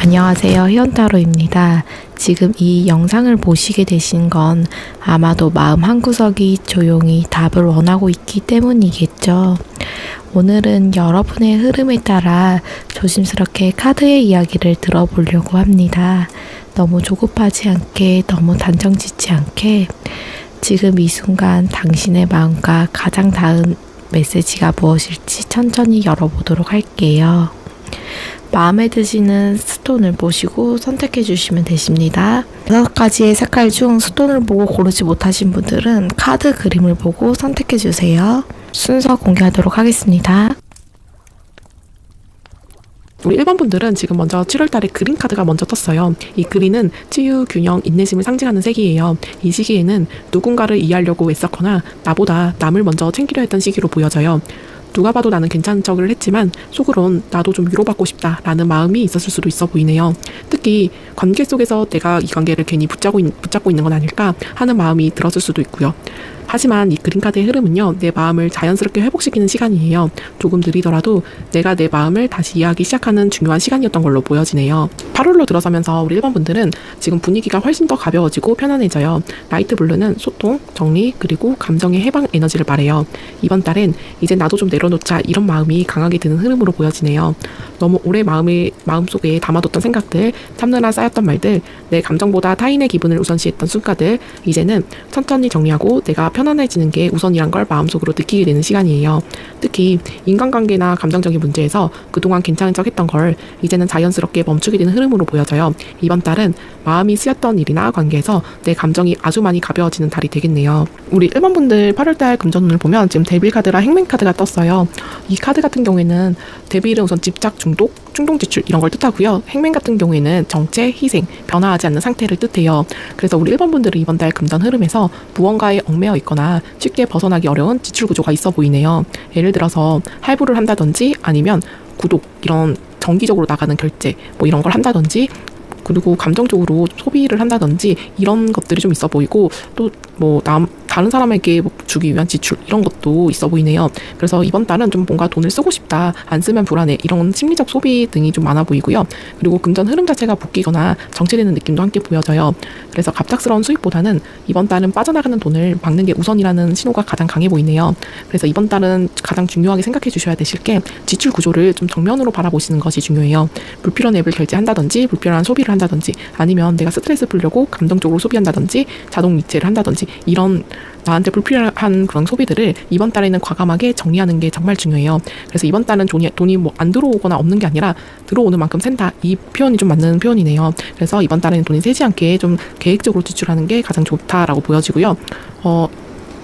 안녕하세요. 희원타로입니다. 지금 이 영상을 보시게 되신 건 아마도 마음 한구석이 조용히 답을 원하고 있기 때문이겠죠. 오늘은 여러분의 흐름에 따라 조심스럽게 카드의 이야기를 들어보려고 합니다. 너무 조급하지 않게, 너무 단정 짓지 않게 지금 이 순간 당신의 마음과 가장 닿은 메시지가 무엇일지 천천히 열어보도록 할게요. 마음에 드시는 스톤을 보시고 선택해 주시면 되십니다. 6가지의 색깔 중 스톤을 보고 고르지 못하신 분들은 카드 그림을 보고 선택해 주세요. 순서 공개하도록 하겠습니다. 우리 1번 분들은 지금 먼저 7월달에 그린 카드가 먼저 떴어요. 이 그린은 치유, 균형, 인내심을 상징하는 색이에요. 이 시기에는 누군가를 이해하려고 애썼거나 나보다 남을 먼저 챙기려 했던 시기로 보여져요. 누가 봐도 나는 괜찮은 척을 했지만 속으론 나도 좀 위로받고 싶다 라는 마음이 있었을 수도 있어 보이네요. 특히 관계 속에서 내가 이 관계를 괜히 붙잡고 있는 건 아닐까 하는 마음이 들었을 수도 있고요. 하지만 이 그린 카드의 흐름은요, 내 마음을 자연스럽게 회복시키는 시간이에요. 조금 느리더라도 내가 내 마음을 다시 이해하기 시작하는 중요한 시간이었던 걸로 보여지네요. 8월로 들어서면서 우리 1번 분들은 지금 분위기가 훨씬 더 가벼워지고 편안해져요. 라이트 블루는 소통, 정리, 그리고 감정의 해방 에너지를 말해요. 이번 달엔 이제 나도 좀 내려놓자 이런 마음이 강하게 드는 흐름으로 보여지네요. 너무 오래 마음속에 담아뒀던 생각들, 참느라 쌓였던 말들, 내 감정보다 타인의 기분을 우선시했던 순간들, 이제는 천천히 정리하고 내가 편안해지는 게 우선이란 걸 마음속으로 느끼게 되는 시간이에요. 특히 인간관계나 감정적인 문제에서 그동안 괜찮은 척 했던 걸 이제는 자연스럽게 멈추게 되는 흐름으로 보여져요. 이번 달은 마음이 쓰였던 일이나 관계에서 내 감정이 아주 많이 가벼워지는 달이 되겠네요. 우리 1번 분들 8월달 금전운을 보면 지금 데빌 카드랑 행맨 카드가 떴어요. 이 카드 같은 경우에는 데빌은 우선 집착, 중독, 충동 지출 이런 걸 뜻하고요. 행맨 같은 경우에는 정체, 희생, 변화하지 않는 상태를 뜻해요. 그래서 우리 1번 분들은 이번 달 금전 흐름에서 무언가에 얽매여 있거나 쉽게 벗어나기 어려운 지출 구조가 있어 보이네요. 예를 들어서 할부를 한다든지 아니면 구독, 이런 정기적으로 나가는 결제 뭐 이런 걸 한다든지, 그리고 감정적으로 소비를 한다든지 이런 것들이 좀 있어 보이고, 또 뭐 다른 사람에게 주기 위한 지출 이런 것도 있어 보이네요. 그래서 이번 달은 좀 뭔가 돈을 쓰고 싶다, 안 쓰면 불안해, 이런 심리적 소비 등이 좀 많아 보이고요. 그리고 금전 흐름 자체가 묶이거나 정체되는 느낌도 함께 보여져요. 그래서 갑작스러운 수익보다는 이번 달은 빠져나가는 돈을 막는 게 우선이라는 신호가 가장 강해 보이네요. 그래서 이번 달은 가장 중요하게 생각해 주셔야 되실 게 지출 구조를 좀 정면으로 바라보시는 것이 중요해요. 불필요한 앱을 결제한다든지 불필요한 소비를 한다든지, 아니면 내가 스트레스 풀려고 감동적으로 소비한다든지 자동 이체를 한다든지, 이런 나한테 불필요한 그런 소비들을 이번 달에는 과감하게 정리하는 게 정말 중요해요. 그래서 이번 달은 돈이 뭐 안 들어오거나 없는 게 아니라 들어오는 만큼 샌다, 이 표현이 좀 맞는 표현이네요. 그래서 이번 달에는 돈이 새지 않게 좀 계획적으로 지출하는 게 가장 좋다라고 보여지고요.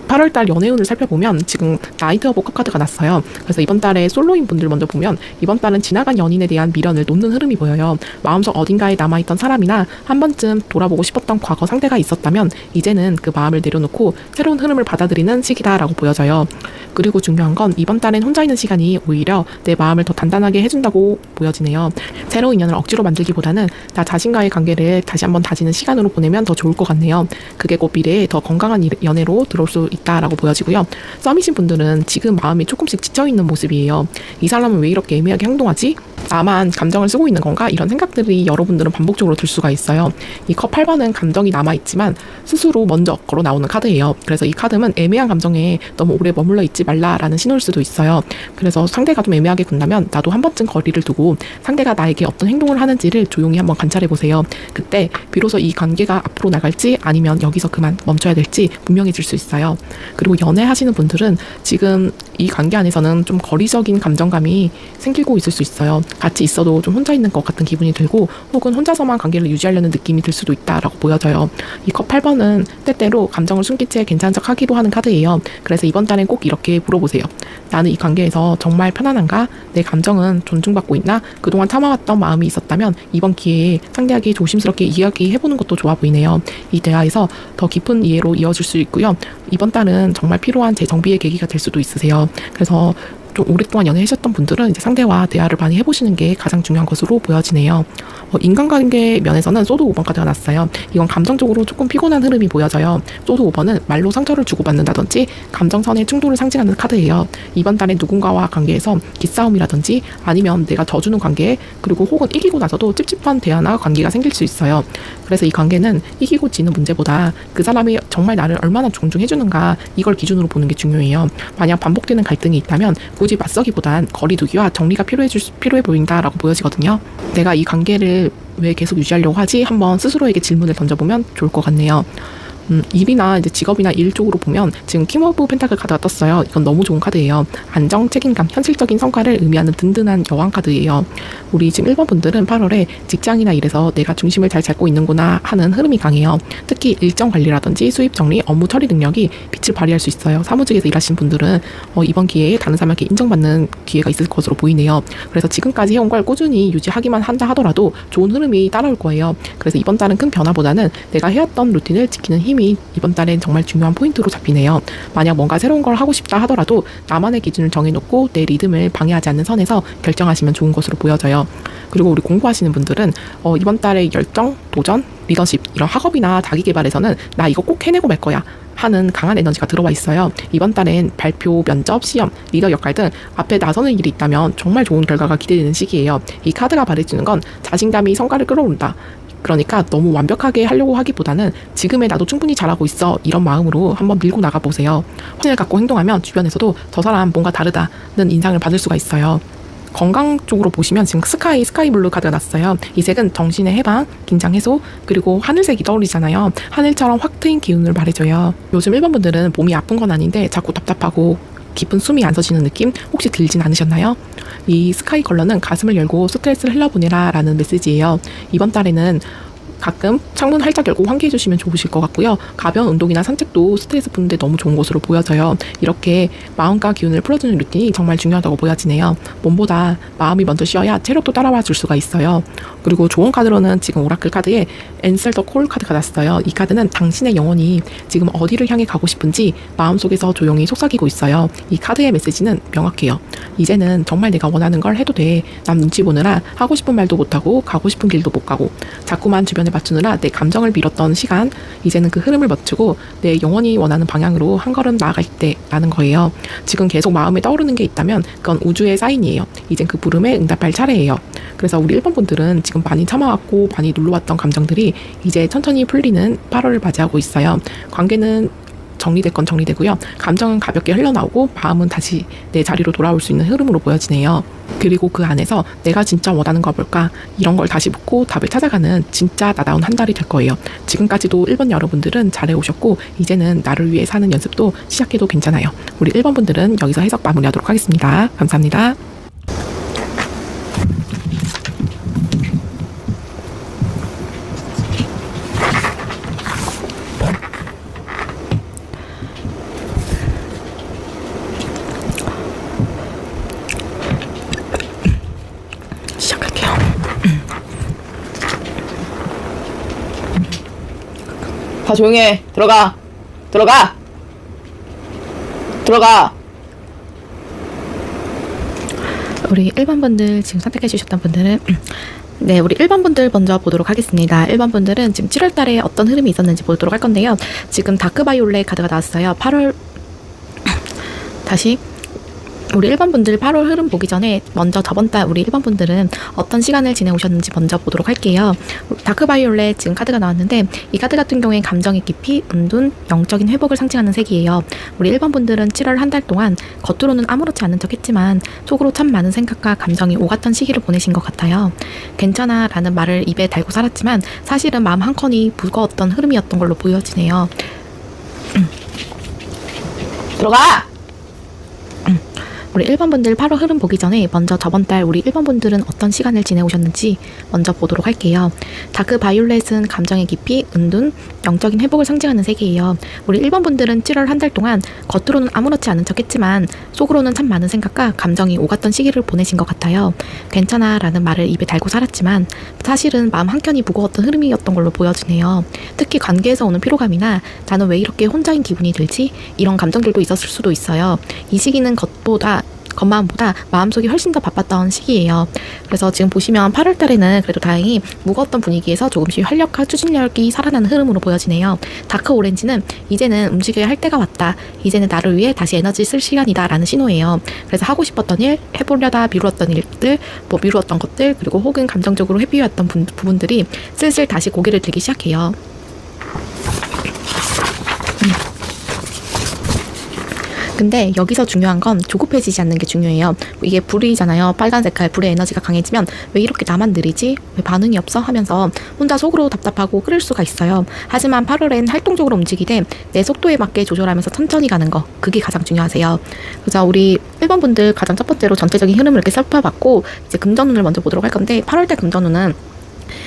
8월달 연애운을 살펴보면 지금 나이트 오브 컵 카드가 났어요. 그래서 이번 달에 솔로인 분들 먼저 보면 이번 달은 지나간 연인에 대한 미련을 놓는 흐름이 보여요. 마음속 어딘가에 남아있던 사람이나 한 번쯤 돌아보고 싶었던 과거 상대가 있었다면 이제는 그 마음을 내려놓고 새로운 흐름을 받아들이는 시기다라고 보여져요. 그리고 중요한 건 이번 달엔 혼자 있는 시간이 오히려 내 마음을 더 단단하게 해준다고 보여지네요. 새로운 인연을 억지로 만들기보다는 나 자신과의 관계를 다시 한번 다지는 시간으로 보내면 더 좋을 것 같네요. 그게 곧 미래에 더 건강한 연애로 들어올 수 있다라고 보여지고요. 썸이신 분들은 지금 마음이 조금씩 지쳐있는 모습이에요. 이 사람은 왜 이렇게 애매하게 행동하지? 나만 감정을 쓰고 있는 건가? 이런 생각들이 여러분들은 반복적으로 들 수가 있어요. 이 컵 8번은 감정이 남아있지만 스스로 먼저 걸어 나오는 카드예요. 그래서 이 카드는 애매한 감정에 너무 오래 머물러 있지 말라라는 신호일 수도 있어요. 그래서 상대가 좀 애매하게 군다면 나도 한 번쯤 거리를 두고 상대가 나에게 어떤 행동을 하는지를 조용히 한번 관찰해 보세요. 그때 비로소 이 관계가 앞으로 나갈지 아니면 여기서 그만 멈춰야 될지 분명해질 수 있어요. 그리고 연애하시는 분들은 지금 이 관계 안에서는 좀 거리적인 감정감이 생기고 있을 수 있어요. 같이 있어도 좀 혼자 있는 것 같은 기분이 들고, 혹은 혼자서만 관계를 유지하려는 느낌이 들 수도 있다라고 보여져요. 이 컵 8번은 때때로 감정을 숨긴 채 괜찮은 척 하기도 하는 카드예요. 그래서 이번 달엔 꼭 이렇게 물어보세요. 나는 이 관계에서 정말 편안한가? 내 감정은 존중받고 있나? 그동안 참아왔던 마음이 있었다면 이번 기회에 상대에게 조심스럽게 이야기해보는 것도 좋아 보이네요. 이 대화에서 더 깊은 이해로 이어질 수 있고요. 이번 달은 정말 필요한 재정비의 계기가 될 수도 있으세요. 그래서 좀 오랫동안 연애하셨던 분들은 이제 상대와 대화를 많이 해보시는 게 가장 중요한 것으로 보여지네요. 인간관계 면에서는 소드 5번 카드가 났어요. 이건 감정적으로 조금 피곤한 흐름이 보여져요. 소드 5번은 말로 상처를 주고받는다든지 감정선의 충돌을 상징하는 카드예요. 이번 달에 누군가와 관계에서 기싸움이라든지 아니면 내가 져주는 관계, 그리고 혹은 이기고 나서도 찝찝한 대화나 관계가 생길 수 있어요. 그래서 이 관계는 이기고 지는 문제보다 그 사람이 정말 나를 얼마나 존중해주는가, 이걸 기준으로 보는 게 중요해요. 만약 반복되는 갈등이 있다면 굳이 맞서기보단 거리두기와 정리가 필요해 보인다라고 보여지거든요. 내가 이 관계를 왜 계속 유지하려고 하지? 한번 스스로에게 질문을 던져보면 좋을 것 같네요. 일이나 이제 직업이나 일 쪽으로 보면 지금 킹 오브 펜타클 카드가 떴어요. 이건 너무 좋은 카드예요. 안정, 책임감, 현실적인 성과를 의미하는 든든한 여왕 카드예요. 우리 지금 1번 분들은 8월에 직장이나 일에서 내가 중심을 잘 잡고 있는구나 하는 흐름이 강해요. 특히 일정 관리라든지 수입 정리, 업무 처리 능력이 빛을 발휘할 수 있어요. 사무직에서 일하시는 분들은 이번 기회에 다른 사람에게 인정받는 기회가 있을 것으로 보이네요. 그래서 지금까지 해온 걸 꾸준히 유지하기만 한다 하더라도 좋은 흐름이 따라올 거예요. 그래서 이번 달은 큰 변화보다는 내가 해왔던 루틴을 지키는 힘이 이번 달엔 정말 중요한 포인트로 잡히네요. 만약 뭔가 새로운 걸 하고 싶다 하더라도 나만의 기준을 정해놓고 내 리듬을 방해하지 않는 선에서 결정하시면 좋은 것으로 보여져요. 그리고 우리 공부하시는 분들은 이번 달에 열정, 도전, 리더십, 이런 학업이나 자기개발에서는 나 이거 꼭 해내고 말 거야 하는 강한 에너지가 들어와 있어요. 이번 달엔 발표, 면접, 시험, 리더 역할 등 앞에 나서는 일이 있다면 정말 좋은 결과가 기대되는 시기예요. 이 카드가 말해주는 건 자신감이 성과를 끌어온다. 그러니까 너무 완벽하게 하려고 하기보다는 지금의 나도 충분히 잘하고 있어, 이런 마음으로 한번 밀고 나가보세요. 확신을 갖고 행동하면 주변에서도 저 사람 뭔가 다르다는 인상을 받을 수가 있어요. 건강 쪽으로 보시면 지금 스카이 블루 카드가 났어요. 이 색은 정신의 해방, 긴장 해소, 그리고 하늘색이 떠오르잖아요. 하늘처럼 확 트인 기운을 말해줘요. 요즘 1번 분들은 몸이 아픈 건 아닌데 자꾸 답답하고 깊은 숨이 안 서시는 느낌 혹시 들진 않으셨나요? 이 스카이 컬러는 가슴을 열고 스트레스를 흘려보내라 라는 메시지예요. 이번 달에는 가끔 창문 활짝 열고 환기해 주시면 좋으실 것 같고요. 가벼운 운동이나 산책도 스트레스 푸는데 너무 좋은 것으로 보여져요. 이렇게 마음과 기운을 풀어주는 루틴이 정말 중요하다고 보여지네요. 몸보다 마음이 먼저 쉬어야 체력도 따라와 줄 수가 있어요. 그리고 좋은 카드로는 지금 오라클 카드에 앤셀 더 콜 카드가 났어요. 이 카드는 당신의 영혼이 지금 어디를 향해 가고 싶은지 마음속에서 조용히 속삭이고 있어요. 이 카드의 메시지는 명확해요. 이제는 정말 내가 원하는 걸 해도 돼. 남 눈치 보느라 하고 싶은 말도 못하고 가고 싶은 길도 못 가고 자꾸만 주변에 맞추느라 내 감정을 밀었던 시간, 이제는 그 흐름을 멈추고 내 영원히 원하는 방향으로 한 걸음 나아갈 때라는 거예요. 지금 계속 마음에 떠오르는 게 있다면 그건 우주의 사인이에요. 이젠 그 부름에 응답할 차례예요. 그래서 우리 1번 분들은 지금 많이 참아왔고 많이 눌러왔던 감정들이 이제 천천히 풀리는 8월을 맞이하고 있어요. 관계는 정리될 건 정리되고요. 감정은 가볍게 흘러나오고 마음은 다시 내 자리로 돌아올 수 있는 흐름으로 보여지네요. 그리고 그 안에서 내가 진짜 원하는 거 뭘까? 이런 걸 다시 묻고 답을 찾아가는 진짜 나다운 한 달이 될 거예요. 지금까지도 1번 여러분들은 잘해오셨고 이제는 나를 위해 사는 연습도 시작해도 괜찮아요. 우리 1번 분들은 여기서 해석 마무리하도록 하겠습니다. 감사합니다. 시작할게요. 다 조용해. 들어가. 들어가. 들어가. 우리 1번 분들 지금 선택해 주셨던 분들은 네, 우리 1번 분들 먼저 보도록 하겠습니다. 1번 분들은 지금 7월 달에 어떤 흐름이 있었는지 보도록 할 건데요. 지금 다크바이올렛 카드가 나왔어요. 8월 다시 우리 1번 분들 8월 흐름 보기 전에 먼저 저번 달 우리 1번 분들은 어떤 시간을 지내오셨는지 먼저 보도록 할게요. 다크바이올렛 지금 카드가 나왔는데 이 카드 같은 경우에 감정의 깊이, 은둔, 영적인 회복을 상징하는 색이에요. 우리 1번 분들은 7월 한 달 동안 겉으로는 아무렇지 않은 척 했지만 속으로 참 많은 생각과 감정이 오갔던 시기를 보내신 것 같아요. 괜찮아 라는 말을 입에 달고 살았지만 사실은 마음 한 켠이 무거웠던 흐름이었던 걸로 보여지네요. 들어가. 우리 1번 분들 8월 흐름 보기 전에 먼저 저번 달 우리 1번 분들은 어떤 시간을 지내오셨는지 먼저 보도록 할게요. 다크 바이올렛은 감정의 깊이, 은둔, 영적인 회복을 상징하는 색이에요. 우리 1번 분들은 7월 한 달 동안 겉으로는 아무렇지 않은 척 했지만 속으로는 참 많은 생각과 감정이 오갔던 시기를 보내신 것 같아요. 괜찮아 라는 말을 입에 달고 살았지만 사실은 마음 한켠이 무거웠던 흐름이었던 걸로 보여지네요. 특히 관계에서 오는 피로감이나 나는 왜 이렇게 혼자인 기분이 들지? 이런 감정들도 있었을 수도 있어요. 이 시기는 겉마음보다 마음속이 훨씬 더 바빴던 시기예요. 그래서 지금 보시면 8월 달에는 그래도 다행히 무거웠던 분위기에서 조금씩 활력과 추진력이 살아나는 흐름으로 보여지네요. 다크 오렌지는 이제는 움직여야 할 때가 왔다. 이제는 나를 위해 다시 에너지 쓸 시간이다 라는 신호예요. 그래서 하고 싶었던 일, 해보려다 미루었던 일들, 미루었던 것들, 그리고 혹은 감정적으로 회피해왔던 부분들이 슬슬 다시 고개를 들기 시작해요. 근데 여기서 중요한 건 조급해지지 않는 게 중요해요. 이게 불이잖아요. 빨간 색깔 불의 에너지가 강해지면 왜 이렇게 나만 느리지? 왜 반응이 없어? 하면서 혼자 속으로 답답하고 끓을 수가 있어요. 하지만 8월엔 활동적으로 움직이되 내 속도에 맞게 조절하면서 천천히 가는 거, 그게 가장 중요하세요. 그래서 우리 1번 분들 가장 첫 번째로 전체적인 흐름을 이렇게 살펴봤고, 이제 금전운을 먼저 보도록 할 건데, 8월달 금전운은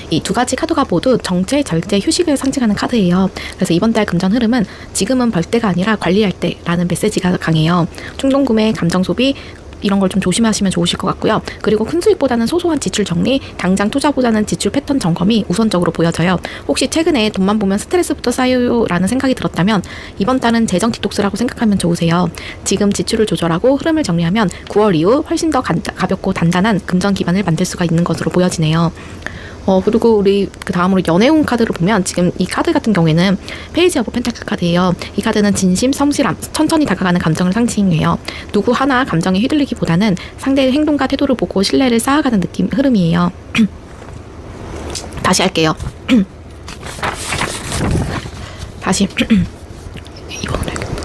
이 두 가지 카드가 모두 정체, 절제, 휴식을 상징하는 카드예요. 그래서 이번 달 금전 흐름은 지금은 벌 때가 아니라 관리할 때라는 메시지가 강해요. 충동구매, 감정 소비 이런 걸 좀 조심하시면 좋으실 것 같고요. 그리고 큰 수익보다는 소소한 지출 정리, 당장 투자보다는 지출 패턴 점검이 우선적으로 보여져요. 혹시 최근에 돈만 보면 스트레스부터 쌓여요 라는 생각이 들었다면 이번 달은 재정 디톡스라고 생각하면 좋으세요. 지금 지출을 조절하고 흐름을 정리하면 9월 이후 훨씬 더 가볍고 단단한 금전 기반을 만들 수가 있는 것으로 보여지네요. 그리고 우리 그 다음으로 연애운 카드를 보면 지금 이 카드 같은 경우에는 페이지 오브 펜타클 카드예요. 이 카드는 진심, 성실함, 천천히 다가가는 감정을 상징해요. 누구 하나 감정에 휘둘리기보다는 상대의 행동과 태도를 보고 신뢰를 쌓아가는 느낌, 흐름이에요. 다시 할게요. 다시 이번으로 해야겠다.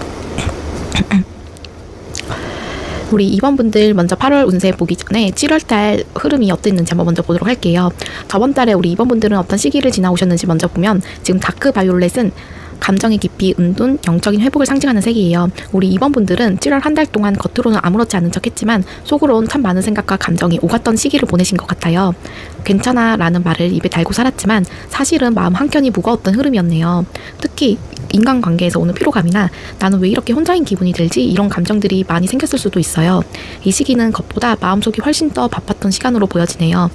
우리 2번 분들 먼저 8월 운세 보기 전에 7월달 흐름이 어땠는지 한번 먼저 보도록 할게요. 저번 달에 우리 2번 분들은 어떤 시기를 지나오셨는지 먼저 보면 지금 다크 바이올렛은 감정의 깊이, 은둔, 영적인 회복을 상징하는 색이에요. 우리 2번 분들은 7월 한 달 동안 겉으로는 아무렇지 않은 척 했지만 속으로는 참 많은 생각과 감정이 오갔던 시기를 보내신 것 같아요. 괜찮아 라는 말을 입에 달고 살았지만 사실은 마음 한켠이 무거웠던 흐름이었네요. 특히 인간관계에서 오는 피로감이나 나는 왜 이렇게 혼자인 기분이 들지? 이런 감정들이 많이 생겼을 수도 있어요. 이 시기는 겉보다 마음속이 훨씬 더 바빴던 시간으로 보여지네요.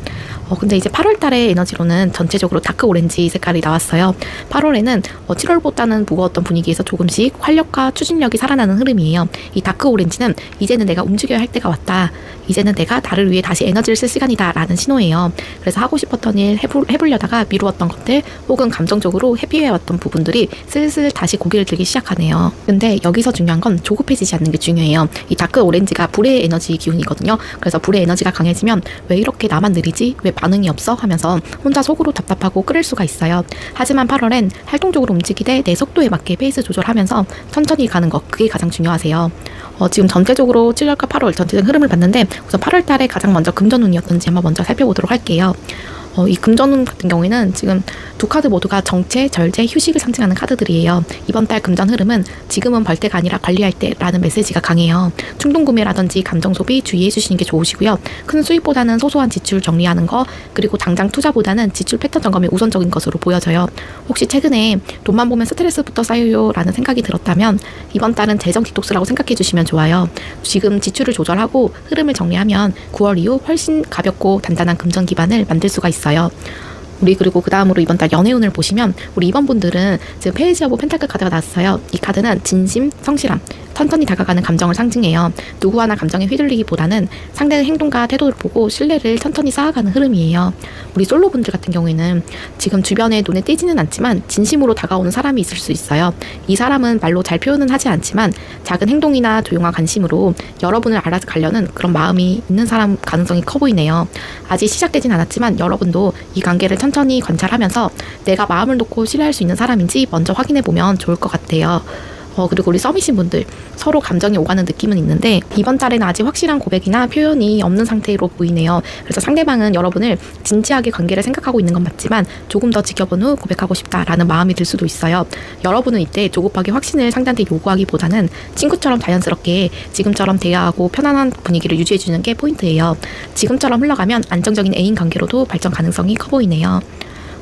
근데 이제 8월 달의 에너지로는 전체적으로 다크 오렌지 색깔이 나왔어요. 8월에는 7월보다는 무거웠던 분위기에서 조금씩 활력과 추진력이 살아나는 흐름이에요. 이 다크 오렌지는 이제는 내가 움직여야 할 때가 왔다. 이제는 내가 나를 위해 다시 에너지를 쓸 시간이다 라는 신호예요. 그래서 하고 싶었던 일 해보려다가 미루었던 것들 혹은 감정적으로 회피해왔던 부분들이 슬슬 다시 고개를 들기 시작하네요. 근데 여기서 중요한 건 조급해지지 않는 게 중요해요. 이 다크 오렌지가 불의 에너지 기운이거든요. 그래서 불의 에너지가 강해지면 왜 이렇게 나만 느리지? 왜 반응이 없어? 하면서 혼자 속으로 답답하고 끓을 수가 있어요. 하지만 8월엔 활동적으로 움직이되 내 속도에 맞게 페이스 조절하면서 천천히 가는 것, 그게 가장 중요하세요. 지금 전체적으로 7월과 8월 전체적인 흐름을 봤는데 우선 8월 달에 가장 먼저 금전운이었던지 한번 먼저 살펴보도록 할게요. 이 금전운 같은 경우에는 지금 두 카드 모두가 정체, 절제, 휴식을 상징하는 카드들이에요. 이번 달 금전 흐름은 지금은 벌 때가 아니라 관리할 때라는 메시지가 강해요. 충동구매라든지 감정 소비 주의해 주시는 게 좋으시고요. 큰 수익보다는 소소한 지출 정리하는 거, 그리고 당장 투자보다는 지출 패턴 점검이 우선적인 것으로 보여져요. 혹시 최근에 돈만 보면 스트레스부터 쌓여요 라는 생각이 들었다면 이번 달은 재정 디톡스라고 생각해 주시면 좋아요. 지금 지출을 조절하고 흐름을 정리하면 9월 이후 훨씬 가볍고 단단한 금전 기반을 만들 수가 있어요. 우리 그리고 그 다음으로 이번 달 연애운을 보시면 우리 이번 분들은 지금 페이지 오브 펜타클 카드가 나왔어요. 이 카드는 진심, 성실함, 천천히 다가가는 감정을 상징해요. 누구 하나 감정에 휘둘리기보다는 상대의 행동과 태도를 보고 신뢰를 천천히 쌓아가는 흐름이에요. 우리 솔로분들 같은 경우에는 지금 주변에 눈에 띄지는 않지만 진심으로 다가오는 사람이 있을 수 있어요. 이 사람은 말로 잘 표현은 하지 않지만 작은 행동이나 조용한 관심으로 여러분을 알아가려는 그런 마음이 있는 사람 가능성이 커 보이네요. 아직 시작되진 않았지만 여러분도 이 관계를 천천히 관찰하면서 내가 마음을 놓고 신뢰할 수 있는 사람인지 먼저 확인해 보면 좋을 것 같아요. 그리고 우리 썸이신 분들 서로 감정이 오가는 느낌은 있는데 이번 달에는 아직 확실한 고백이나 표현이 없는 상태로 보이네요. 그래서 상대방은 여러분을 진지하게 관계를 생각하고 있는 건 맞지만 조금 더 지켜본 후 고백하고 싶다라는 마음이 들 수도 있어요. 여러분은 이때 조급하게 확신을 상대한테 요구하기보다는 친구처럼 자연스럽게 지금처럼 대화하고 편안한 분위기를 유지해주는 게 포인트예요. 지금처럼 흘러가면 안정적인 애인 관계로도 발전 가능성이 커 보이네요.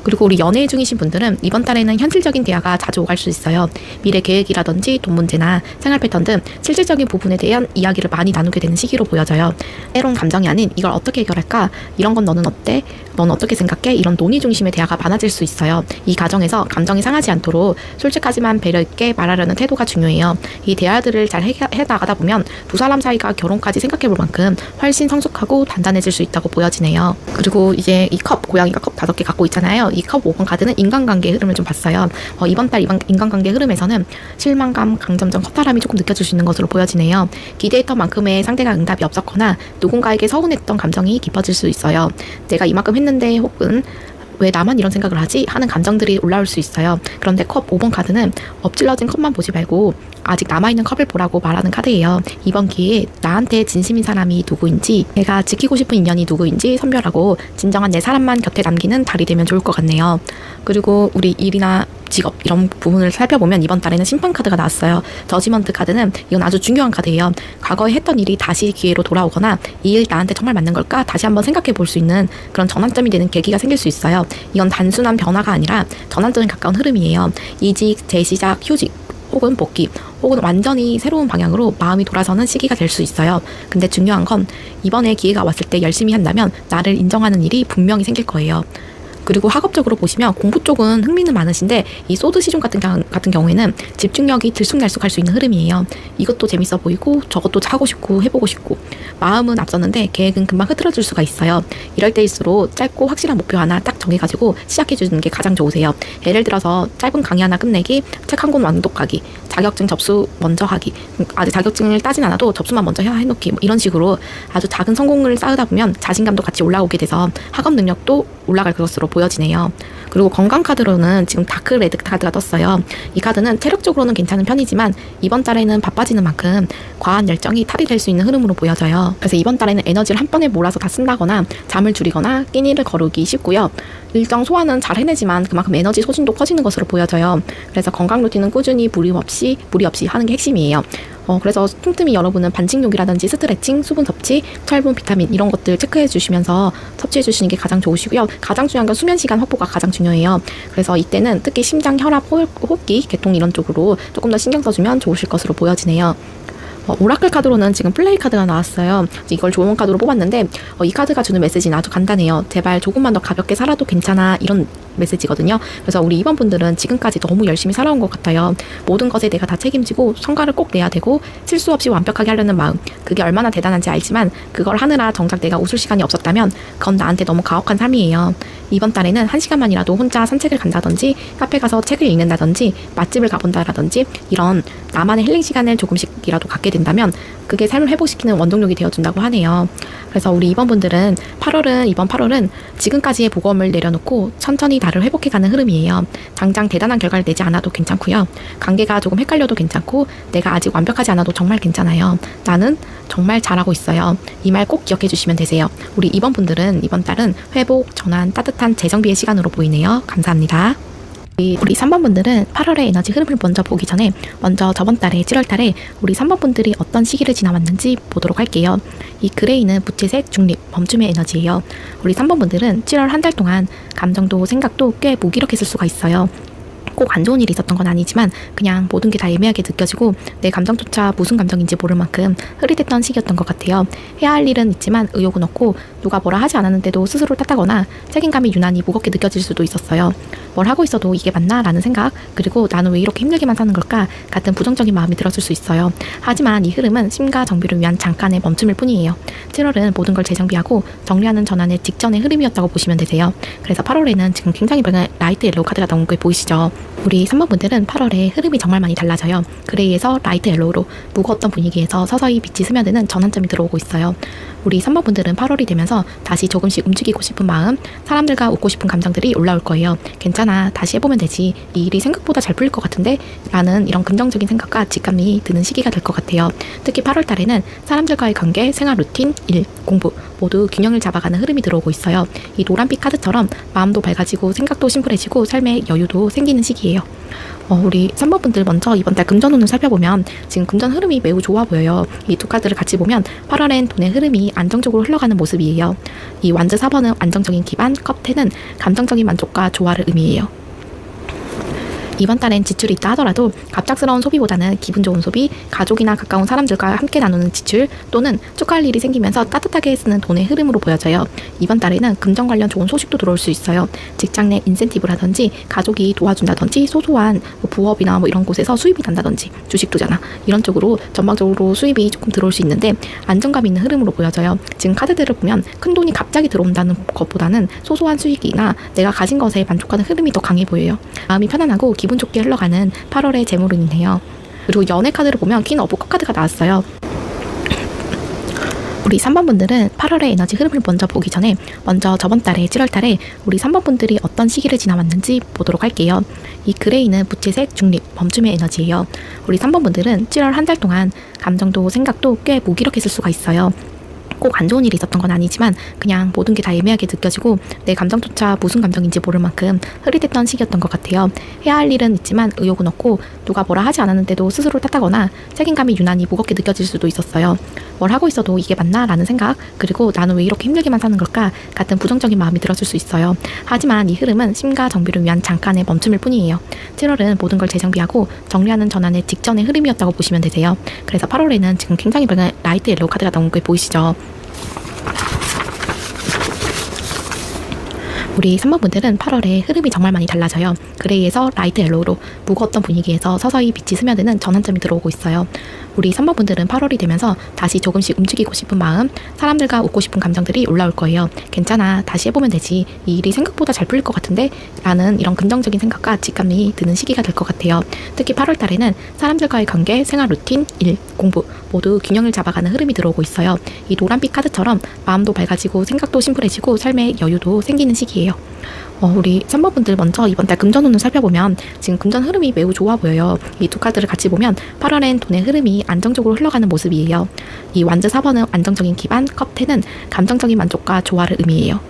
그리고 우리 연애 중이신 분들은 이번 달에는 현실적인 대화가 자주 오갈 수 있어요. 미래 계획이라든지 돈 문제나 생활 패턴 등 실질적인 부분에 대한 이야기를 많이 나누게 되는 시기로 보여져요. 때론 감정이 아닌 이걸 어떻게 해결할까? 이런 건 너는 어때? 넌 어떻게 생각해? 이런 논의 중심의 대화가 많아질 수 있어요. 이 과정에서 감정이 상하지 않도록 솔직하지만 배려 있게 말하려는 태도가 중요해요. 이 대화들을 잘 해나가다 보면 두 사람 사이가 결혼까지 생각해 볼 만큼 훨씬 성숙하고 단단해질 수 있다고 보여지네요. 그리고 이제 이 컵, 고양이가 컵 5개 갖고 있잖아요. 이 컵 5번 카드는 인간관계의 흐름을 좀 봤어요. 이번 달 인간관계 흐름에서는 실망감, 강점점, 허탈함이 조금 느껴질 수 있는 것으로 보여지네요. 기대했던 만큼의 상대가 응답이 없었거나 누군가에게 서운했던 감정이 깊어질 수 있어요. 내가 이만큼 했는데 혹은 왜 나만 이런 생각을 하지? 하는 감정들이 올라올 수 있어요. 그런데 컵 5번 카드는 엎질러진 컵만 보지 말고 아직 남아있는 컵을 보라고 말하는 카드예요. 이번 기회에 나한테 진심인 사람이 누구인지, 내가 지키고 싶은 인연이 누구인지 선별하고 진정한 내 사람만 곁에 남기는 달이 되면 좋을 것 같네요. 그리고 우리 일이나 직업 이런 부분을 살펴보면 이번 달에는 심판 카드가 나왔어요. 저지먼트 카드는 이건 아주 중요한 카드예요. 과거에 했던 일이 다시 기회로 돌아오거나 이 일 나한테 정말 맞는 걸까? 다시 한번 생각해 볼 수 있는 그런 전환점이 되는 계기가 생길 수 있어요. 이건 단순한 변화가 아니라 전환점에 가까운 흐름이에요. 이직, 재시작, 휴직 혹은 복귀 혹은 완전히 새로운 방향으로 마음이 돌아서는 시기가 될 수 있어요. 근데 중요한 건 이번에 기회가 왔을 때 열심히 한다면 나를 인정하는 일이 분명히 생길 거예요. 그리고 학업적으로 보시면 공부 쪽은 흥미는 많으신데 이 소드 시즌 같은 경우에는 집중력이 들쑥날쑥할 수 있는 흐름이에요. 이것도 재밌어 보이고 저것도 하고 싶고 해보고 싶고 마음은 앞섰는데 계획은 금방 흐트러질 수가 있어요. 이럴 때일수록 짧고 확실한 목표 하나 딱 정해가지고 시작해주는 게 가장 좋으세요. 예를 들어서 짧은 강의 하나 끝내기, 책 한 권 완독하기, 자격증 접수 먼저 하기, 아직 자격증을 따진 않아도 접수만 먼저 해놓기, 뭐 이런 식으로 아주 작은 성공을 쌓으다 보면 자신감도 같이 올라오게 돼서 학업 능력도 올라갈 것으로 보여지네요. 그리고 건강 카드로는 지금 다크 레드 카드가 떴어요. 이 카드는 체력적으로는 괜찮은 편이지만 이번 달에는 바빠지는 만큼 과한 열정이 탈이 될 수 있는 흐름으로 보여져요. 그래서 이번 달에는 에너지를 한 번에 몰아서 다 쓴다거나 잠을 줄이거나 끼니를 거르기 쉽고요. 일정 소화는 잘 해내지만 그만큼 에너지 소진도 커지는 것으로 보여져요. 그래서 건강 루틴은 꾸준히 무리 없이 하는 게 핵심이에요. 그래서 틈틈이 여러분은 반직욕이라든지 스트레칭, 수분 섭취, 철분, 비타민 이런 것들 체크해 주시면서 섭취해 주시는 게 가장 좋으시고요. 가장 중요한 건 수면 시간 확보가 가장 중요해요. 그래서 이때는 특히 심장, 혈압, 호흡기, 개통 이런 쪽으로 조금 더 신경 써주면 좋으실 것으로 보여지네요. 오라클 카드로는 지금 플레이 카드가 나왔어요. 이걸 좋은 카드로 뽑았는데 이 카드가 주는 메시지는 아주 간단해요. 제발 조금만 더 가볍게 살아도 괜찮아, 이런 메시지거든요. 그래서 우리 이번 분들은 지금까지 너무 열심히 살아온 것 같아요. 모든 것에 내가 다 책임지고 성과를 꼭 내야 되고 실수 없이 완벽하게 하려는 마음, 그게 얼마나 대단한지 알지만 그걸 하느라 정작 내가 웃을 시간이 없었다면 그건 나한테 너무 가혹한 삶이에요. 이번 달에는 1시간만이라도 혼자 산책을 간다든지 카페 가서 책을 읽는다든지 맛집을 가본다라든지 이런 나만의 힐링 시간을 조금씩이라도 갖게 된다면 그게 삶을 회복시키는 원동력이 되어준다고 하네요. 그래서 우리 이번 분들은 이번 8월은 지금까지의 보검을 내려놓고 천천히 나를 회복해가는 흐름이에요. 당장 대단한 결과를 내지 않아도 괜찮고요. 관계가 조금 헷갈려도 괜찮고 내가 아직 완벽하지 않아도 정말 괜찮아요. 나는 정말 잘하고 있어요. 이 말 꼭 기억해 주시면 되세요. 우리 이번 분들은 이번 달은 회복, 전환, 따뜻한 재정비의 시간으로 보이네요. 감사합니다. 우리 3번 분들은 8월의 에너지 흐름을 먼저 보기 전에 먼저 저번 달에 7월 달에 우리 3번 분들이 어떤 시기를 지나왔는지 보도록 할게요. 이 그레이는 부채색, 중립, 멈춤의 에너지예요. 우리 3번 분들은 7월 한 달 동안 감정도 생각도 꽤 무기력했을 수가 있어요. 꼭 안 좋은 일이 있었던 건 아니지만 그냥 모든 게 다 애매하게 느껴지고 내 감정조차 무슨 감정인지 모를 만큼 흐릿했던 시기였던 것 같아요. 해야 할 일은 있지만 의욕은 없고 누가 뭐라 하지 않았는데도 스스로 탓하거나 책임감이 유난히 무겁게 느껴질 수도 있었어요. 뭘 하고 있어도 이게 맞나? 라는 생각, 그리고 나는 왜 이렇게 힘들게만 사는 걸까? 같은 부정적인 마음이 들었을 수 있어요. 하지만 이 흐름은 심과 정비를 위한 잠깐의 멈춤일 뿐이에요. 7월은 모든 걸 재정비하고 정리하는 전환의 직전의 흐름이었다고 보시면 되세요. 그래서 8월에는 지금 굉장히 밝은 라이트 옐로우 카드가 나온 거 보이시죠? 우리 3번 분들은 8월에 흐름이 정말 많이 달라져요. 그레이에서 라이트 옐로우로 무거웠던 분위기에서 서서히 빛이 스며드는 전환점이 들어오고 있어요. 우리 3번 분들은 8월이 되면서 다시 조금씩 움직이고 싶은 마음, 사람들과 웃고 싶은 감정들이 올라올 거예요. 괜찮아, 다시 해보면 되지, 이 일이 생각보다 잘 풀릴 것 같은데? 라는 이런 긍정적인 생각과 직감이 드는 시기가 될 것 같아요. 특히 8월 달에는 사람들과의 관계, 생활 루틴, 일, 공부 모두 균형을 잡아가는 흐름이 들어오고 있어요. 이 노란빛 카드처럼 마음도 밝아지고 생각도 심플해지고 삶의 여유도 생기는 시기예요. 우리 3번 분들 먼저 이번 달 금전 운을 살펴보면 지금 금전 흐름이 매우 좋아 보여요. 이 두 카드를 같이 보면 8월엔 돈의 흐름이 안정적으로 흘러가는 모습이에요. 이 완즈 4번은 안정적인 기반, 컵 10은 감정적인 만족과 조화를 의미해요. 이번 달엔 지출이 있다 하더라도 갑작스러운 소비보다는 기분 좋은 소비, 가족이나 가까운 사람들과 함께 나누는 지출 또는 축하할 일이 생기면서 따뜻하게 쓰는 돈의 흐름으로 보여져요. 이번 달에는 금전 관련 좋은 소식도 들어올 수 있어요. 직장 내 인센티브라든지 가족이 도와준다든지 소소한 부업이나 이런 곳에서 수입이 난다든지 주식 투자나 이런 쪽으로 전반적으로 수입이 조금 들어올 수 있는데 안정감 있는 흐름으로 보여져요. 지금 카드들을 보면 큰 돈이 갑자기 들어온다는 것보다는 소소한 수익이나 내가 가진 것에 만족하는 흐름이 더 강해 보여요. 마음이 편안하고 기분 좋게 흘러가는 8월의 재물운이네요. 그리고 연애 카드를 보면 퀸 오브 컵 카드가 나왔어요. 우리 3번 분들은 8월의 에너지 흐름을 먼저 보기 전에 먼저 저번 달에 7월 달에 우리 3번 분들이 어떤 시기를 지나왔는지 보도록 할게요. 이 그레이는 무채색, 중립, 멈춤의 에너지예요. 우리 3번 분들은 7월 한 달 동안 감정도 생각도 꽤 무기력했을 수가 있어요. 꼭 안 좋은 일이 있었던 건 아니지만 그냥 모든 게 다 애매하게 느껴지고 내 감정조차 무슨 감정인지 모를 만큼 흐릿했던 시기였던 것 같아요. 해야 할 일은 있지만 의욕은 없고 누가 뭐라 하지 않았는데도 스스로를 탓하거나 책임감이 유난히 무겁게 느껴질 수도 있었어요. 뭘 하고 있어도 이게 맞나? 라는 생각, 그리고 나는 왜 이렇게 힘들게만 사는 걸까? 같은 부정적인 마음이 들었을 수 있어요. 하지만 이 흐름은 심가 정비를 위한 잠깐의 멈춤일 뿐이에요. 7월은 모든 걸 재정비하고 정리하는 전환의 직전의 흐름이었다고 보시면 되세요. 그래서 8월에는 지금 굉장히 밝은 라이트 옐로우 카드가 나온 게 보이시죠? 우리 3번 분들은 8월에 흐름이 정말 많이 달라져요. 그레이에서 라이트 옐로우로 무거웠던 분위기에서 서서히 빛이 스며드는 전환점이 들어오고 있어요. 우리 3번 분들은 8월이 되면서 다시 조금씩 움직이고 싶은 마음, 사람들과 웃고 싶은 감정들이 올라올 거예요. 괜찮아, 다시 해보면 되지, 이 일이 생각보다 잘 풀릴 것 같은데? 라는 이런 긍정적인 생각과 직감이 드는 시기가 될 것 같아요. 특히 8월 달에는 사람들과의 관계, 생활 루틴, 일, 공부 모두 균형을 잡아가는 흐름이 들어오고 있어요. 이 노란빛 카드처럼 마음도 밝아지고 생각도 심플해지고 삶의 여유도 생기는 시기예요. 우리 3번 분들 먼저 이번 달 금전 운을 살펴보면 지금 금전 흐름이 매우 좋아 보여요. 이 두 카드를 같이 보면 8월엔 돈의 흐름이 안정적으로 흘러가는 모습이에요. 이 완즈 4번은 안정적인 기반, 컵 10은 감정적인 만족과 조화를 의미해요.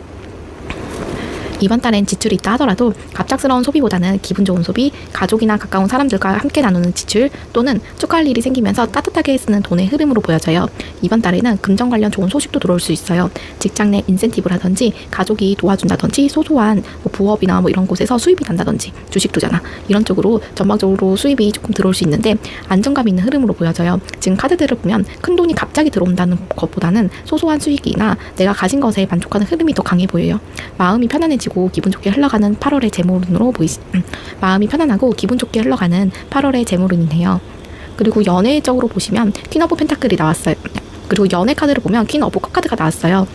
이번 달엔 지출이 있다 하더라도 갑작스러운 소비보다는 기분 좋은 소비, 가족이나 가까운 사람들과 함께 나누는 지출 또는 축하할 일이 생기면서 따뜻하게 쓰는 돈의 흐름으로 보여져요. 이번 달에는 금전 관련 좋은 소식도 들어올 수 있어요. 직장 내 인센티브라든지 가족이 도와준다든지 소소한 부업이나 이런 곳에서 수입이 난다든지 주식 투자나 이런 쪽으로 전반적으로 수입이 조금 들어올 수 있는데 안정감 있는 흐름으로 보여져요. 지금 카드들을 보면 큰 돈이 갑자기 들어온다는 것보다는 소소한 수익이나 내가 가진 것에 만족하는 흐름이 더 강해 보여요. 마음이 편안해지고 기분 좋게 흘러가는 8월의 재물운으로 마음이 편안하고 기분 좋게 흘러가는 8월의 재물운이네요. 그리고 연애적으로 보시면 퀸 오브 펜타클이 나왔어요. 그리고 연애 카드를 보면 퀸 오브 컵 카드가 나왔어요.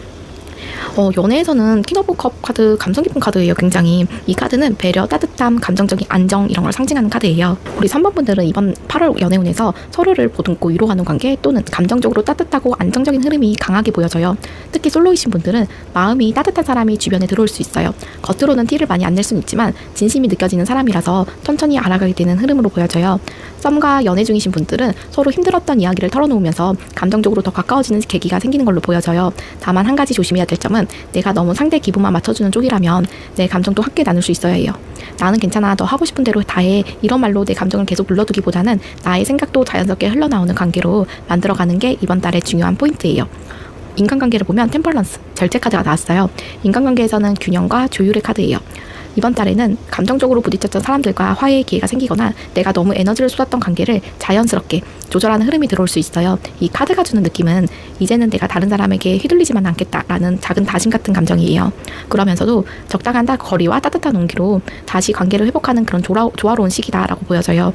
연애에서는 퀸 오브 컵 카드 감성 깊은 카드예요. 굉장히 이 카드는 배려, 따뜻함, 감정적인 안정 이런 걸 상징하는 카드예요. 우리 3번 분들은 이번 8월 연애운에서 서로를 보듬고 위로하는 관계 또는 감정적으로 따뜻하고 안정적인 흐름이 강하게 보여져요. 특히 솔로이신 분들은 마음이 따뜻한 사람이 주변에 들어올 수 있어요. 겉으로는 티를 많이 안 낼 수는 있지만 진심이 느껴지는 사람이라서 천천히 알아가게 되는 흐름으로 보여져요. 썸과 연애 중이신 분들은 서로 힘들었던 이야기를 털어놓으면서 감정적으로 더 가까워지는 계기가 생기는 걸로 보여져요. 다만 한 가지 조심해야 될 점은 내가 너무 상대 기분만 맞춰주는 쪽이라면 내 감정도 함께 나눌 수 있어야 해요. 나는 괜찮아, 너 하고 싶은 대로 다 해, 이런 말로 내 감정을 계속 눌러두기보다는 나의 생각도 자연스럽게 흘러나오는 관계로 만들어가는 게 이번 달의 중요한 포인트예요. 인간관계를 보면 템퍼런스, 절제 카드가 나왔어요. 인간관계에서는 균형과 조율의 카드예요. 이번 달에는 감정적으로 부딪혔던 사람들과 화해의 기회가 생기거나 내가 너무 에너지를 쏟았던 관계를 자연스럽게 조절하는 흐름이 들어올 수 있어요. 이 카드가 주는 느낌은 이제는 내가 다른 사람에게 휘둘리지만 않겠다라는 작은 다짐 같은 감정이에요. 그러면서도 적당한 거리와 따뜻한 온기로 다시 관계를 회복하는 그런 조화로운 시기다라고 보여져요.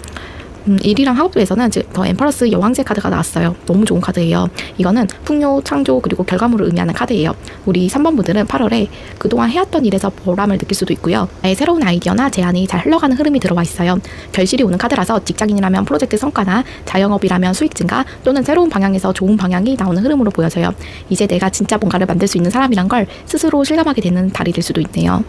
일이랑 학업에서는 더 엠퍼러스 여왕제 카드가 나왔어요. 너무 좋은 카드예요. 이거는 풍요, 창조, 그리고 결과물을 의미하는 카드예요. 우리 3번 분들은 8월에 그동안 해왔던 일에서 보람을 느낄 수도 있고요. 나의 새로운 아이디어나 제안이 잘 흘러가는 흐름이 들어와 있어요. 결실이 오는 카드라서 직장인이라면 프로젝트 성과나 자영업이라면 수익 증가 또는 새로운 방향에서 좋은 방향이 나오는 흐름으로 보여져요. 이제 내가 진짜 뭔가를 만들 수 있는 사람이란 걸 스스로 실감하게 되는 달이 될 수도 있네요.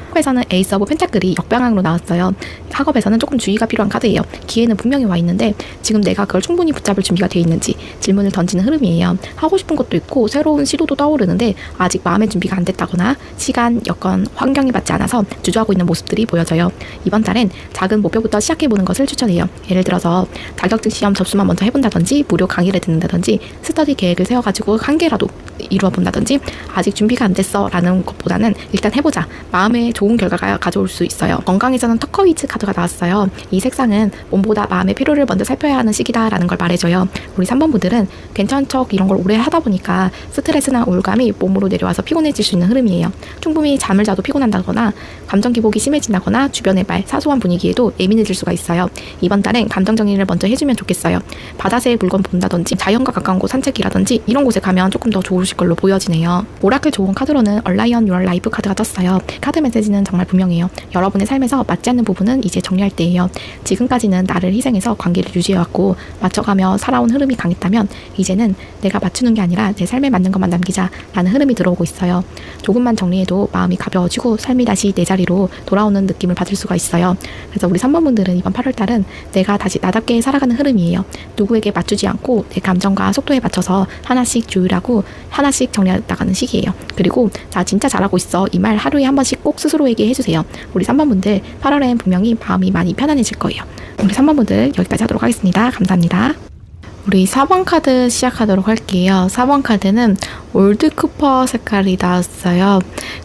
학교에서는 에이스 오브 펜타클이 역방향으로 나왔어요. 학업에서는 조금 주의가 필요한 카드예요. 기회는 분명히 와 있는데 지금 내가 그걸 충분히 붙잡을 준비가 돼 있는지 질문을 던지는 흐름이에요. 하고 싶은 것도 있고 새로운 시도도 떠오르는데 아직 마음의 준비가 안 됐다거나 시간, 여건, 환경이 맞지 않아서 주저하고 있는 모습들이 보여져요. 이번 달엔 작은 목표부터 시작해보는 것을 추천해요. 예를 들어서 자격증 시험 접수만 먼저 해본다든지 무료 강의를 듣는다든지 스터디 계획을 세워가지고 한 개라도 이루어본다든지 아직 준비가 안 됐어 라는 것보다는 일단 해보자. 마음에 좋은 결과가 가져올 수 있어요. 건강에서는 터커이즈 카드가 나왔어요. 이 색상은 몸보다 마음의 피로를 먼저 살펴야 하는 시기다라는 걸 말해줘요. 우리 3번 분들은 괜찮은 척 이런 걸 오래 하다 보니까 스트레스나 우울감이 몸으로 내려와서 피곤해질 수 있는 흐름이에요. 충분히 잠을 자도 피곤한다거나 감정 기복이 심해진다거나 주변의 말, 사소한 분위기에도 예민해질 수가 있어요. 이번 달엔 감정 정리를 먼저 해주면 좋겠어요. 바다새의 물건 본다든지 자연과 가까운 곳 산책이라든지 이런 곳에 가면 조금 더 좋으실 걸로 보여지네요. 오라클 좋은 카드로는 얼라이언 유얼 라이프 카드가 떴어요. 카드 메시지는 정말 분명해요. 여러분의 삶에서 맞지 않는 부분은 이제 정리할 때예요. 지금까지는 나를 희생해서 관계를 유지해왔고 맞춰가며 살아온 흐름이 강했다면 이제는 내가 맞추는 게 아니라 내 삶에 맞는 것만 남기자라는 흐름이 들어오고 있어요. 조금만 정리해도 마음이 가벼워지고 삶이 다시 내 자리로 돌아오는 느낌을 받을 수가 있어요. 그래서 우리 3번 분들은 이번 8월달은 내가 다시 나답게 살아가는 흐름이에요. 누구에게 맞추지 않고 내 감정과 속도에 맞춰서 하나씩 조율하고 하나씩 정리해 나가는 시기예요. 그리고 나 진짜 잘하고 있어 이 말 하루에 한 번씩 꼭 스스로에게 해주세요. 우리 3번 분들 8월엔 분명히 마음이 많이 편안해질 거예요. 우리 3번 분들 여기까지 하도록 하겠습니다. 감사합니다. 우리 4번 카드 시작하도록 할게요. 4번 카드는 올드 쿠퍼 색깔이 나왔어요.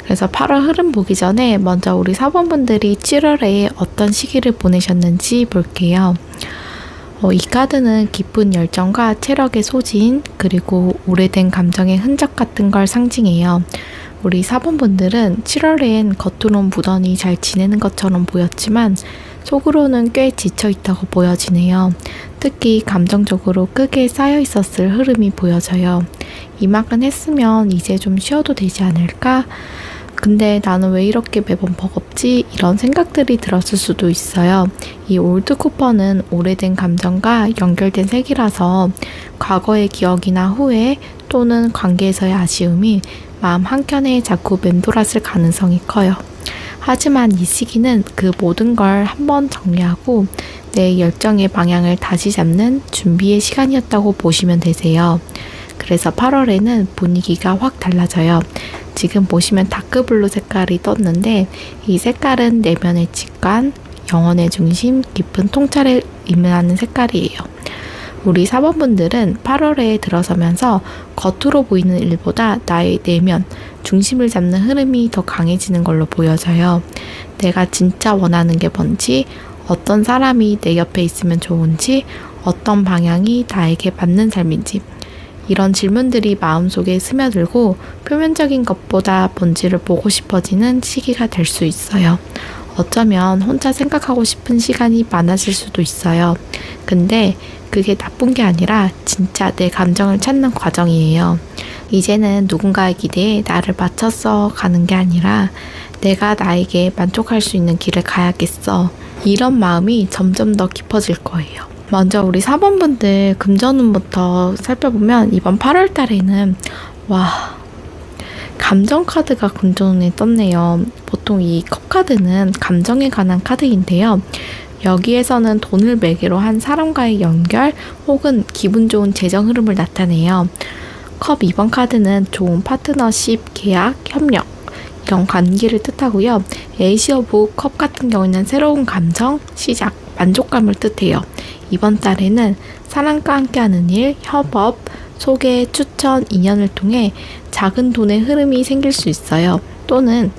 그래서 8월 흐름 보기 전에 먼저 우리 4번 분들이 7월에 어떤 시기를 보내셨는지 볼게요. 이 카드는 깊은 열정과 체력의 소진, 그리고 오래된 감정의 흔적 같은 걸 상징해요. 우리 4번 분들은 7월엔 겉으론 무던히 잘 지내는 것처럼 보였지만 속으로는 꽤 지쳐있다고 보여지네요. 특히 감정적으로 크게 쌓여 있었을 흐름이 보여져요. 이만큼 했으면 이제 좀 쉬어도 되지 않을까? 근데 나는 왜 이렇게 매번 버겁지? 이런 생각들이 들었을 수도 있어요. 이 올드 쿠퍼는 오래된 감정과 연결된 색이라서 과거의 기억이나 후회 또는 관계에서의 아쉬움이 마음 한켠에 자꾸 맴돌았을 가능성이 커요. 하지만 이 시기는 그 모든 걸 한번 정리하고 내 열정의 방향을 다시 잡는 준비의 시간이었다고 보시면 되세요. 그래서 8월에는 분위기가 확 달라져요. 지금 보시면 다크블루 색깔이 떴는데 이 색깔은 내면의 직관, 영혼의 중심, 깊은 통찰을 의미하는 색깔이에요. 우리 4번 분들은 8월에 들어서면서 겉으로 보이는 일보다 나의 내면, 중심을 잡는 흐름이 더 강해지는 걸로 보여져요. 내가 진짜 원하는 게 뭔지, 어떤 사람이 내 옆에 있으면 좋은지, 어떤 방향이 나에게 맞는 삶인지 이런 질문들이 마음속에 스며들고 표면적인 것보다 본질을 보고 싶어지는 시기가 될 수 있어요. 어쩌면 혼자 생각하고 싶은 시간이 많아질 수도 있어요. 근데 그게 나쁜 게 아니라 진짜 내 감정을 찾는 과정이에요. 이제는 누군가의 기대에 나를 맞춰서 가는 게 아니라 내가 나에게 만족할 수 있는 길을 가야겠어. 이런 마음이 점점 더 깊어질 거예요. 먼저 우리 4번 분들 금전운부터 살펴보면 이번 8월 달에는 감정 카드가 금전운에 떴네요. 보통 이 컵 카드는 감정에 관한 카드인데요. 여기에서는 돈을 매개로 한 사람과의 연결 혹은 기분 좋은 재정 흐름을 나타내요. 컵 2번 카드는 좋은 파트너십, 계약, 협력 이런 관계를 뜻하고요. 에이스 오브 컵 같은 경우에는 새로운 감정, 시작, 만족감을 뜻해요. 이번 달에는 사랑과 함께하는 일, 협업, 소개, 추천, 인연을 통해 작은 돈의 흐름이 생길 수 있어요. 또는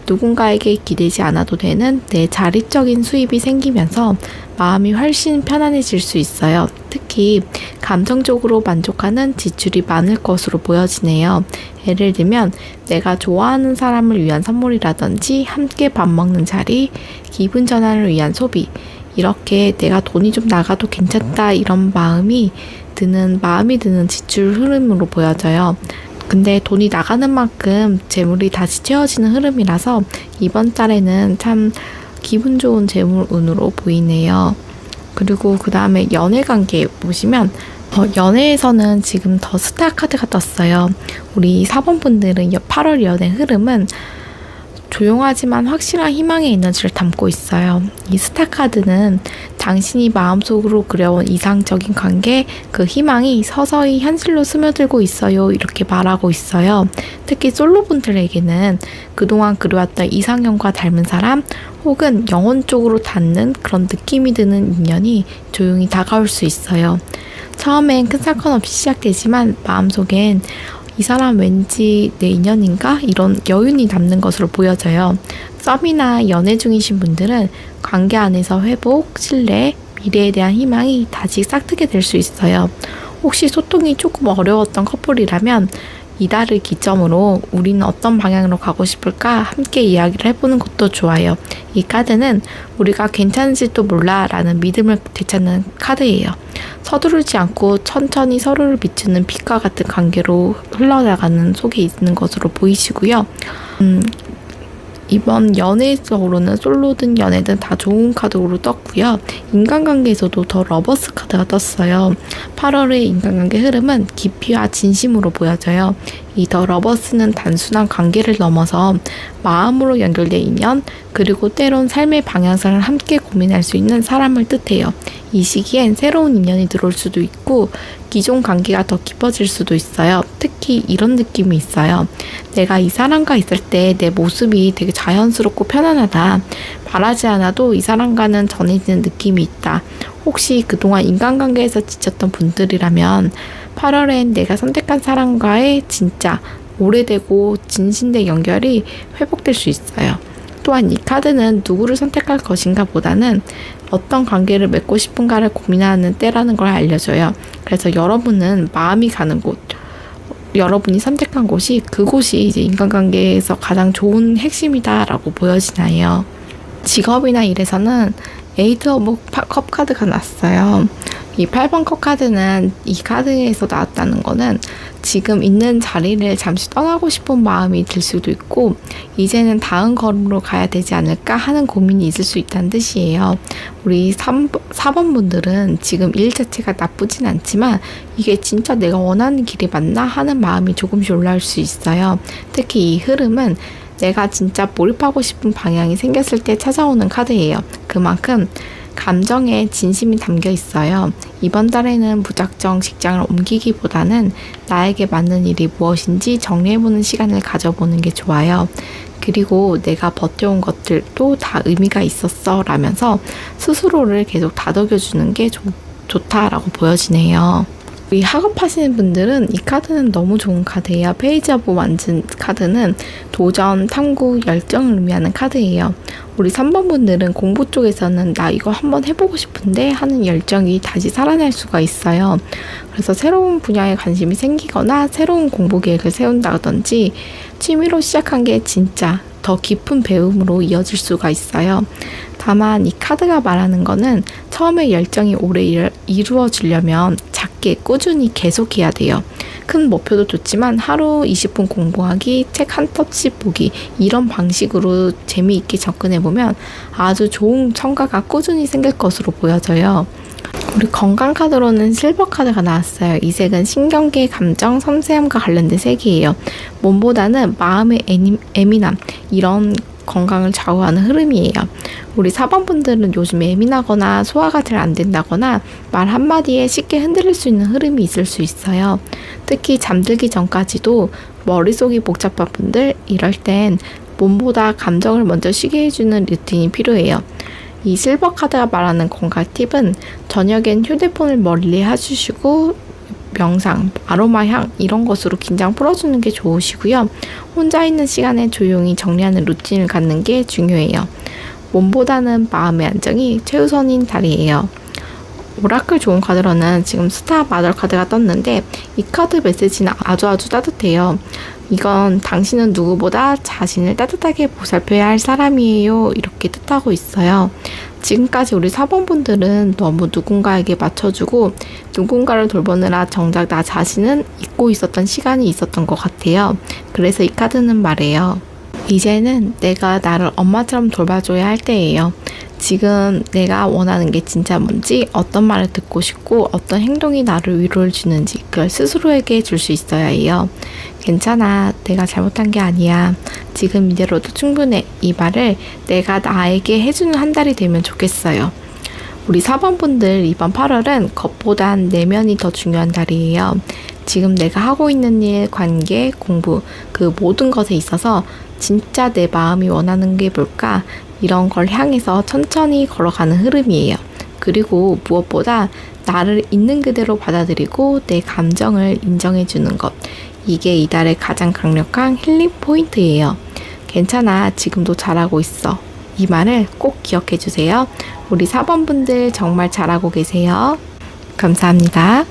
누군가에게 기대지 않아도 되는 내 자립적인 수입이 생기면서 마음이 훨씬 편안해질 수 있어요. 특히 감정적으로 만족하는 지출이 많을 것으로 보여지네요. 예를 들면 내가 좋아하는 사람을 위한 선물이라든지 함께 밥 먹는 자리, 기분 전환을 위한 소비 이렇게 내가 돈이 좀 나가도 괜찮다 이런 마음이 드는 지출 흐름으로 보여져요. 근데 돈이 나가는 만큼 재물이 다시 채워지는 흐름이라서 이번 달에는 참 기분 좋은 재물운으로 보이네요. 그리고 그 다음에 연애관계 보시면 연애에서는 지금 더 스타 카드가 떴어요. 우리 4번 분들은 8월 연애 흐름은 조용하지만 확실한 희망의 에너지를 담고 있어요. 이 스타 카드는 당신이 마음속으로 그려온 이상적인 관계, 그 희망이 서서히 현실로 스며들고 있어요. 이렇게 말하고 있어요. 특히 솔로분들에게는 그동안 그려왔던 이상형과 닮은 사람 혹은 영혼 쪽으로 닿는 그런 느낌이 드는 인연이 조용히 다가올 수 있어요. 처음엔 큰 사건 없이 시작되지만 마음속엔 이 사람 왠지 내 인연인가? 이런 여운이 남는 것으로 보여져요. 썸이나 연애 중이신 분들은 관계 안에서 회복, 신뢰, 미래에 대한 희망이 다시 싹트게 될 수 있어요. 혹시 소통이 조금 어려웠던 커플이라면 이달을 기점으로 우리는 어떤 방향으로 가고 싶을까 함께 이야기를 해보는 것도 좋아요. 이 카드는 우리가 괜찮은지도 몰라 라는 믿음을 되찾는 카드예요. 서두르지 않고 천천히 서로를 비추는 빛과 같은 관계로 흘러나가는 속에 있는 것으로 보이시고요. 이번 연애적으로는 솔로든 연애든 다 좋은 카드로 떴고요. 인간관계에서도 더 러버스 카드가 떴어요. 8월의 인간관계 흐름은 깊이와 진심으로 보여져요. 이 더 러버스는 단순한 관계를 넘어서 마음으로 연결된 인연, 그리고 때론 삶의 방향성을 함께 고민할 수 있는 사람을 뜻해요. 이 시기엔 새로운 인연이 들어올 수도 있고 기존 관계가 더 깊어질 수도 있어요. 특히 이런 느낌이 있어요. 내가 이 사람과 있을 때 내 모습이 되게 자연스럽고 편안하다. 말하지 않아도 이 사람과는 전해지는 느낌이 있다. 혹시 그동안 인간관계에서 지쳤던 분들이라면 8월엔 내가 선택한 사람과의 진짜 오래되고 진심된 연결이 회복될 수 있어요. 또한 이 카드는 누구를 선택할 것인가 보다는 어떤 관계를 맺고 싶은가를 고민하는 때라는 걸 알려줘요. 그래서 여러분은 마음이 가는 곳, 여러분이 선택한 곳이 그곳이 이제 인간관계에서 가장 좋은 핵심이다라고 보여지나요? 직업이나 일에서는 에이트 오브 컵 카드가 났어요. 이 8번 컵 카드는 이 카드에서 나왔다는 거는 지금 있는 자리를 잠시 떠나고 싶은 마음이 들 수도 있고 이제는 다음 걸음으로 가야 되지 않을까 하는 고민이 있을 수 있다는 뜻이에요. 우리 4번 분들은 지금 일 자체가 나쁘진 않지만 이게 진짜 내가 원하는 길이 맞나 하는 마음이 조금씩 올라올 수 있어요. 특히 이 흐름은 내가 진짜 몰입하고 싶은 방향이 생겼을 때 찾아오는 카드예요. 그만큼 감정에 진심이 담겨 있어요. 이번 달에는 무작정 직장을 옮기기보다는 나에게 맞는 일이 무엇인지 정리해보는 시간을 가져보는 게 좋아요. 그리고 내가 버텨온 것들도 다 의미가 있었어 라면서 스스로를 계속 다독여주는 게 좋다라고 보여지네요. 우리 학업하시는 분들은 이 카드는 너무 좋은 카드예요. 페이지 오브 완즈 카드는 도전, 탐구, 열정을 의미하는 카드예요. 우리 3번 분들은 공부 쪽에서는 나 이거 한번 해보고 싶은데 하는 열정이 다시 살아날 수가 있어요. 그래서 새로운 분야에 관심이 생기거나 새로운 공부 계획을 세운다든지 취미로 시작한 게 진짜 더 깊은 배움으로 이어질 수가 있어요. 다만 이 카드가 말하는 거는 처음에 열정이 오래 이루어지려면 작게 꾸준히 계속해야 돼요. 큰 목표도 좋지만 하루 20분 공부하기, 책 한 tov씩 보기 이런 방식으로 재미있게 접근해보면 아주 좋은 성과가 꾸준히 생길 것으로 보여져요. 우리 건강 카드로는 실버 카드가 나왔어요. 이 색은 신경계, 감정, 섬세함과 관련된 색이에요. 몸보다는 마음의 예민함, 이런 건강을 좌우하는 흐름이에요. 우리 4번 분들은 요즘 예민하거나 소화가 잘 안 된다거나 말 한마디에 쉽게 흔들릴 수 있는 흐름이 있을 수 있어요. 특히 잠들기 전까지도 머릿속이 복잡한 분들, 이럴 땐 몸보다 감정을 먼저 쉬게 해주는 루틴이 필요해요. 이 실버 카드가 말하는 건강 팁은 저녁엔 휴대폰을 멀리 해주시고 명상, 아로마 향 이런 것으로 긴장 풀어주는 게 좋으시고요. 혼자 있는 시간에 조용히 정리하는 루틴을 갖는 게 중요해요. 몸보다는 마음의 안정이 최우선인 달이에요. 오라클 좋은 카드로는 지금 스타 마더 카드가 떴는데 이 카드 메시지는 아주 따뜻해요. 이건 당신은 누구보다 자신을 따뜻하게 보살펴야 할 사람이에요. 이렇게 뜻하고 있어요. 지금까지 우리 4번 분들은 너무 누군가에게 맞춰주고 누군가를 돌보느라 정작 나 자신은 잊고 있었던 시간이 있었던 것 같아요. 그래서 이 카드는 말해요. 이제는 내가 나를 엄마처럼 돌봐줘야 할 때예요. 지금 내가 원하는 게 진짜 뭔지, 어떤 말을 듣고 싶고 어떤 행동이 나를 위로를 주는지 그걸 스스로에게 줄 수 있어야 해요. 괜찮아. 내가 잘못한 게 아니야. 지금 이대로도 충분해. 이 말을 내가 나에게 해주는 한 달이 되면 좋겠어요. 우리 4번 분들 이번 8월은 겉보단 내면이 더 중요한 달이에요. 지금 내가 하고 있는 일, 관계, 공부 그 모든 것에 있어서 진짜 내 마음이 원하는 게 뭘까? 이런 걸 향해서 천천히 걸어가는 흐름이에요. 그리고 무엇보다 나를 있는 그대로 받아들이고 내 감정을 인정해주는 것. 이게 이달의 가장 강력한 힐링 포인트예요. 괜찮아. 지금도 잘하고 있어. 이 말을 꼭 기억해 주세요. 우리 4번 분들 정말 잘하고 계세요. 감사합니다.